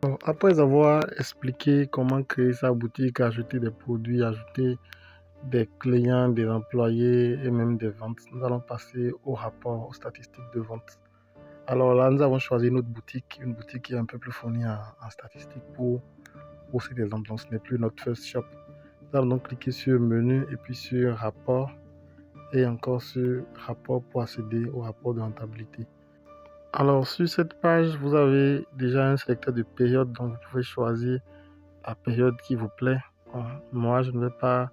Bon, après avoir expliqué comment créer sa boutique, ajouter des produits, ajouter des clients, des employés et même des ventes, nous allons passer au rapport, aux statistiques de vente. Alors là, nous avons choisi notre boutique, une boutique qui est un peu plus fournie en statistiques pour cet exemple. Donc, ce n'est plus notre first shop. Nous allons donc cliquer sur menu et puis sur rapport et encore sur rapport pour accéder au rapport de rentabilité. Alors, sur cette page, vous avez déjà un sélecteur de périodes, donc vous pouvez choisir la période qui vous plaît. Moi, je ne vais pas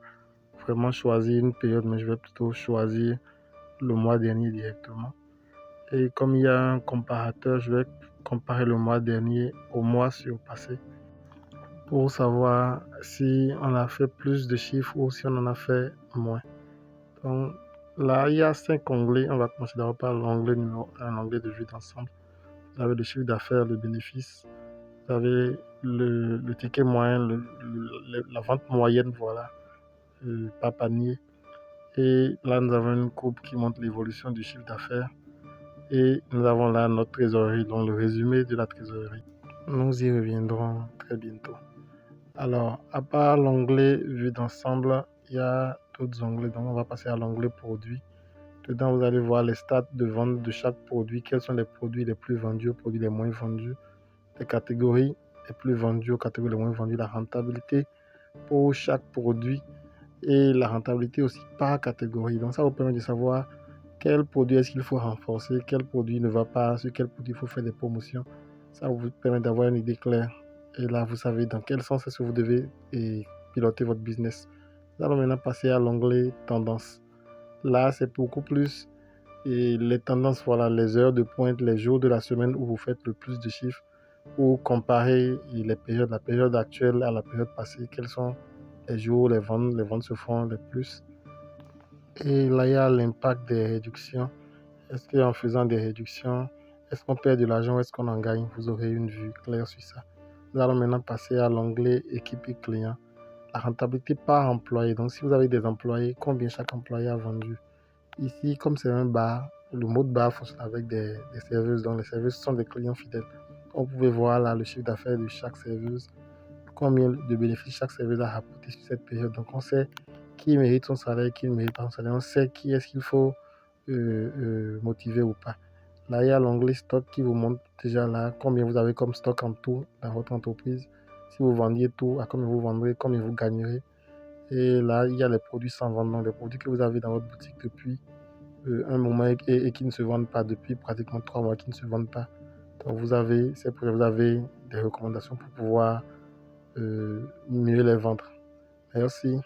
vraiment choisir une période, mais je vais plutôt choisir le mois dernier directement. Et comme il y a un comparateur, je vais comparer le mois dernier au mois surpassé pour savoir si on a fait plus de chiffres ou si on en a fait moins. Donc là, il y a 5 onglets. On va commencer d'abord par l'onglet numéro 1, l'onglet de vue d'ensemble. Vous avez le chiffre d'affaires, le bénéfice. Vous avez le ticket moyen, la vente moyenne, voilà, par panier. Et là, nous avons une courbe qui montre l'évolution du chiffre d'affaires. Et nous avons là notre trésorerie, donc le résumé de la trésorerie. Nous y reviendrons très bientôt. Alors, à part l'onglet vue d'ensemble, il y a d'autres onglets. Donc, on va passer à l'onglet produits. Dedans, vous allez voir les stats de vente de chaque produit. Quels sont les produits les plus vendus, les produits les moins vendus, les catégories les plus vendues, aux catégories les moins vendues, la rentabilité pour chaque produit et la rentabilité aussi par catégorie. Donc, ça vous permet de savoir quel produit est-ce qu'il faut renforcer, quel produit ne va pas, sur quel produit il faut faire des promotions. Ça vous permet d'avoir une idée claire. Et là, vous savez dans quel sens est-ce que vous devez piloter votre business. Nous allons maintenant passer à l'onglet tendance. Là, c'est beaucoup plus les tendances, voilà, les heures de pointe, les jours de la semaine où vous faites le plus de chiffres, ou comparer les périodes, la période actuelle à la période passée. Quels sont les jours où les ventes se font le plus. Et là, il y a l'impact des réductions. Est-ce qu'en faisant des réductions, est-ce qu'on perd de l'argent ou est-ce qu'on en gagne? Vous aurez une vue claire sur ça. Nous allons maintenant passer à l'onglet équipe et client. La rentabilité par employé. Donc, si vous avez des employés, combien chaque employé a vendu? Ici, comme c'est un bar, le mot de bar fonctionne avec des serveuses. Donc, les serveuses sont des clients fidèles. Donc, vous pouvez voir là le chiffre d'affaires de chaque serveuse, combien de bénéfices chaque serveuse a rapporté sur cette période. Donc, on sait qui mérite son salaire, qui ne mérite pas son salaire. On sait qui est-ce qu'il faut motiver ou pas. Là, il y a l'onglet stock qui vous montre déjà là combien vous avez comme stock en tout dans votre entreprise. Si vous vendiez tout, à combien vous vendrez, combien vous gagnerez. Et là, il y a les produits sans vente, donc les produits que vous avez dans votre boutique depuis un moment et qui ne se vendent pas depuis pratiquement 3 mois, qui ne se vendent pas. Donc vous avez vous avez des recommandations pour pouvoir mieux les vendre. Merci.